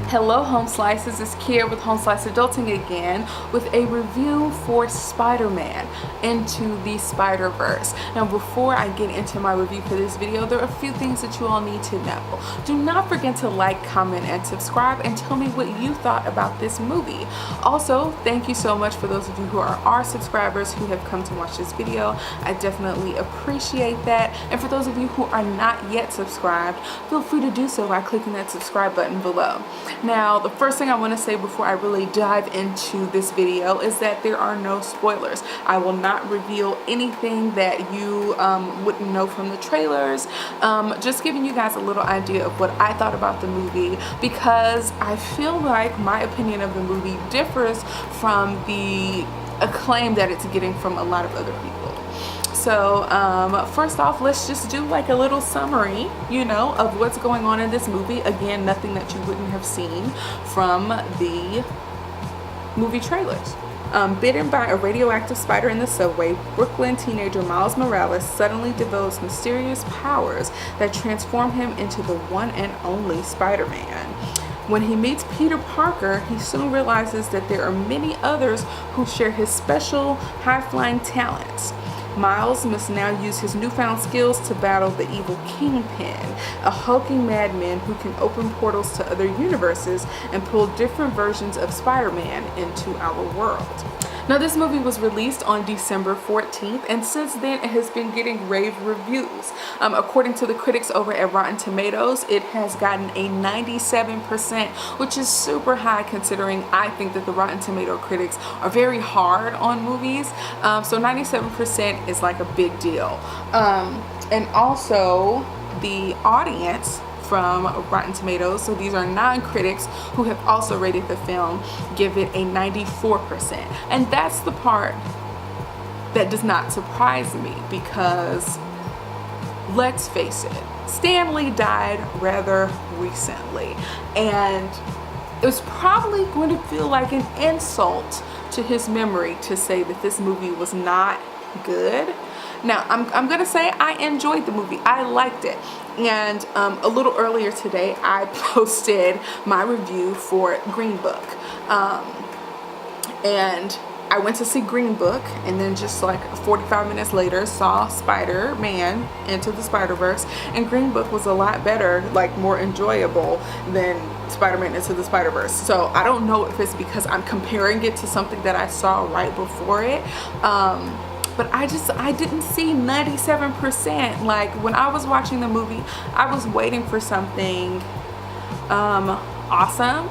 Hello Home Slices, it's Kia with Home Slice Adulting again with a review for Spider-Man Into the Spider-Verse. Now before I get into my review for this video, there are a few things that you all need to know. Do not forget to like, comment, and subscribe and tell me what you thought about this movie. Also, thank you so much for those of you who are our subscribers who have come to watch this video. I definitely appreciate that. And for those of you who are not yet subscribed, feel free to do so by clicking that subscribe button below. Now, the first thing I want to say before I really dive into this video is that there are no spoilers. I will not reveal anything that you wouldn't know from the trailers. Just giving you guys a little idea of what I thought about the movie, because I feel like my opinion of the movie differs from the acclaim that it's getting from a lot of other people. So first off, let's just do like a little summary, of what's going on in this movie. Again, nothing that you wouldn't have seen from the movie trailers. Bitten by a radioactive spider in the subway, Brooklyn teenager Miles Morales suddenly develops mysterious powers that transform him into the one and only Spider-Man. When he meets Peter Parker, he soon realizes that there are many others who share his special high-flying talents. Miles must now use his newfound skills to battle the evil Kingpin, a hulking madman who can open portals to other universes and pull different versions of Spider-Man into our world. Now, this movie was released on December 14th, and since then it has been getting rave reviews. According to the critics over at Rotten Tomatoes, it has gotten a 97%, which is super high considering I think that the Rotten Tomato critics are very hard on movies. So 97% is like a big deal. And also the audience from Rotten Tomatoes, so these are non-critics who have also rated the film, give it a 94%. And that's the part that does not surprise me, because let's face it, Stan Lee died rather recently, and it was probably going to feel like an insult to his memory to say that this movie was not good. Now, I'm gonna say I enjoyed the movie. I liked it. And a little earlier today, I posted my review for Green Book. And I went to see Green Book, and then just like 45 minutes later saw Spider-Man Into the Spider-Verse, and Green Book was a lot better, like more enjoyable than Spider-Man Into the Spider-Verse. So I don't know if it's because I'm comparing it to something that I saw right before it. But I didn't see 97%. Like, when I was watching the movie, I was waiting for something awesome.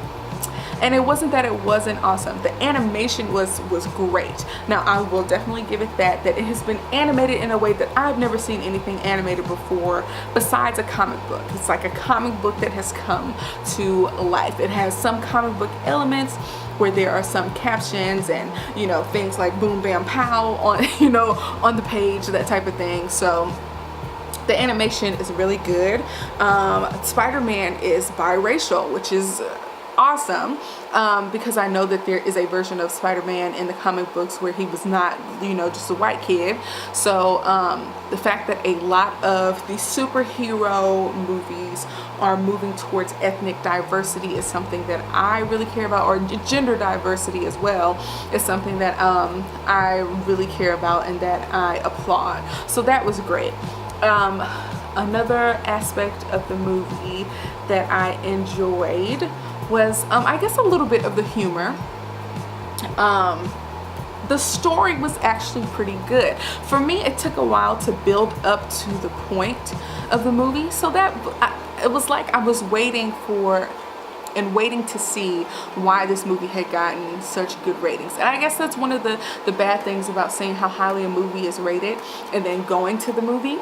And it wasn't that it wasn't awesome. The animation was great. Now, I will definitely give it that it has been animated in a way that I've never seen anything animated before besides a comic book. It's like a comic book that has come to life. It has some comic book elements where there are some captions and, things like boom, bam, pow on, on the page, that type of thing. So the animation is really good. Spider-Man is biracial, which is awesome, because I know that there is a version of Spider-Man in the comic books where he was not, just a white kid. So the fact that a lot of the superhero movies are moving towards ethnic diversity is something that I really care about, or gender diversity as well is something that I really care about and that I applaud. So that was great. Another aspect of the movie that I enjoyed was, I guess, a little bit of the humor. The story was actually pretty good. For me, it took a while to build up to the point of the movie, so that it was like I was waiting to see why this movie had gotten such good ratings. And I guess that's one of the bad things about saying how highly a movie is rated and then going to the movie,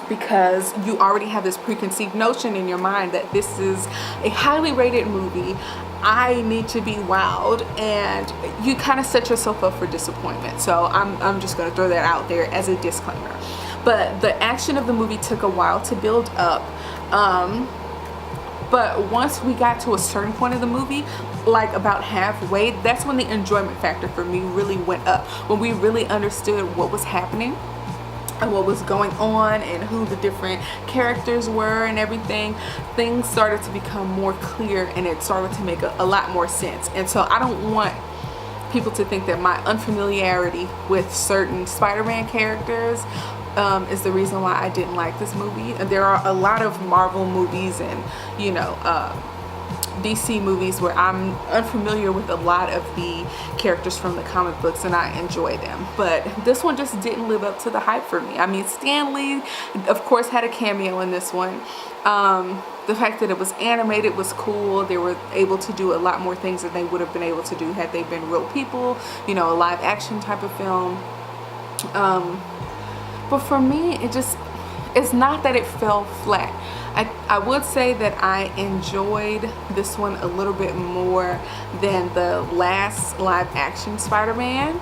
because you already have this preconceived notion in your mind that this is a highly rated movie. I need to be wowed, and you kind of set yourself up for disappointment. So I'm just going to throw that out there as a disclaimer. But the action of the movie took a while to build up. But once we got to a certain point of the movie, like about halfway, that's when the enjoyment factor for me really went up. When we really understood what was happening and what was going on and who the different characters were and everything, things started to become more clear and it started to make a lot more sense. And so I don't want people to think that my unfamiliarity with certain Spider-Man characters is the reason why I didn't like this movie. And there are a lot of Marvel movies and, you know, DC movies where I'm unfamiliar with a lot of the characters from the comic books and I enjoy them, but this one just didn't live up to the hype for me. I mean, Stan Lee of course had a cameo in this one. The fact that it was animated was cool. They were able to do a lot more things than they would have been able to do had they been real people, you know, a live action type of film. But for me, it's not that it fell flat. I would say that I enjoyed this one a little bit more than the last live action Spider-Man,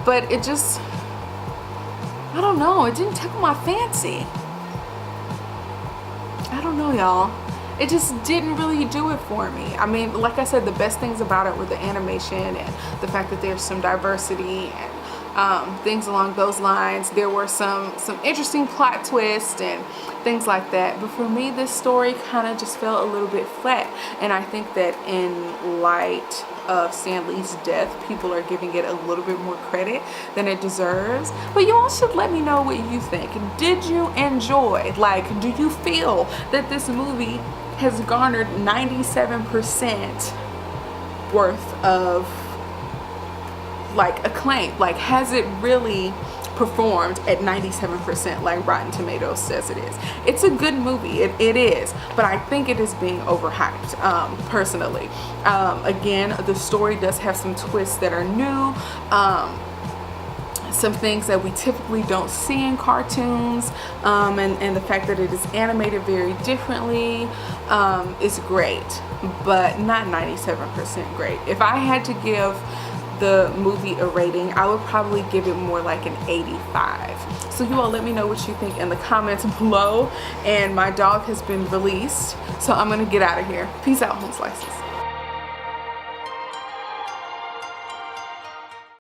but it just, I don't know, it didn't tickle my fancy. I don't know, y'all. It just didn't really do it for me. I mean, like I said, the best things about it were the animation and the fact that there's some diversity and things along those lines. There were some interesting plot twists and things like that, but for me this story kind of just felt a little bit flat, and I think that in light of Stan Lee's death, people are giving it a little bit more credit than it deserves. But you all should let me know what you think. Did you enjoy, like, do you feel that this movie has garnered 97% worth of like acclaim? Like, has it really performed at 97% like Rotten Tomatoes says it is? It's a good movie, it is, but I think it is being overhyped, personally. Again, the story does have some twists that are new, some things that we typically don't see in cartoons, and the fact that it is animated very differently is great, but not 97% great. If I had to give the movie a rating, I would probably give it more like an 85. So you all let me know what you think in the comments below. And my dog has been released, so I'm gonna get out of here. Peace out, home slices.